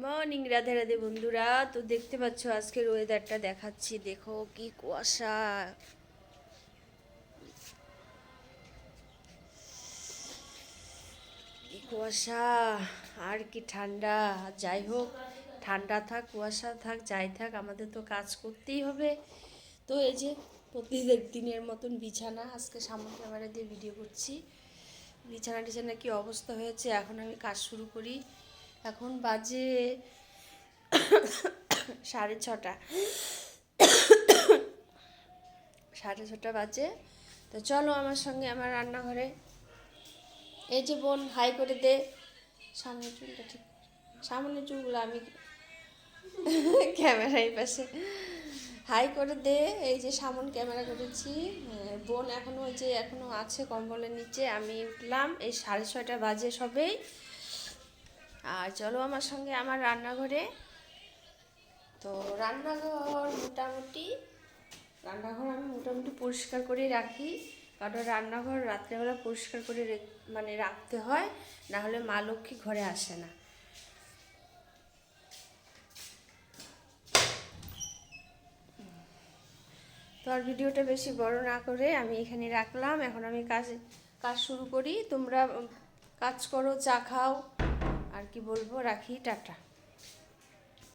Morning, Radhe Radhe বন্ধুরা। তো দেখতে পাচ্ছ আজকের ওয়েদারটা দেখাচ্ছি, দেখো কি কুয়াশা, কি কুয়াশা আর কি ঠান্ডা। যাই হোক, ঠান্ডা থাক কুয়াশা থাক যাই থাক, আমাদের তো কাজ করতেই হবে। তো এই যে প্রতিদিন দিনের মতন বিছানা, আজকে সামনে ক্যামেরা দিয়ে ভিডিও করছি। বিছানা টিছানা কি অবস্থা হয়েছে, এখন আমি কাজ শুরু করি। এখন বাজে 6:30, 6:30 বাজে। তো চলো আমার সঙ্গে আমার রান্নাঘরে। এই যে বোন হাই করে দে, সামনের চুলটা ঠিক, সামনের চুলগুলো আমি ক্যামেরার পাশে হাই করে দে। এই যে সামন ক্যামেরা করেছি। বোন এখনও ওই যে এখনও আছে কম্বলের নিচে, আমি উঠলাম এই 6:30 বাজে সবেই। আর চলো আমার সঙ্গে আমার রান্নাঘরে। তো রান্নাঘর আমি মোটামুটি পরিষ্কার করে রাখি, কারণ রান্নাঘর রাত্রেবেলা পরিষ্কার করে মানে রাখতে হয়, না হলে মা লক্ষ্মী ঘরে আসে না। তো আর ভিডিওটা বেশি বড় না করে আমি এখানে রাখলাম। এখন আমি কাজ শুরু করি। তোমরা কাজ করো, চা খাও, আর কি বলবো, রাখি, টাটা।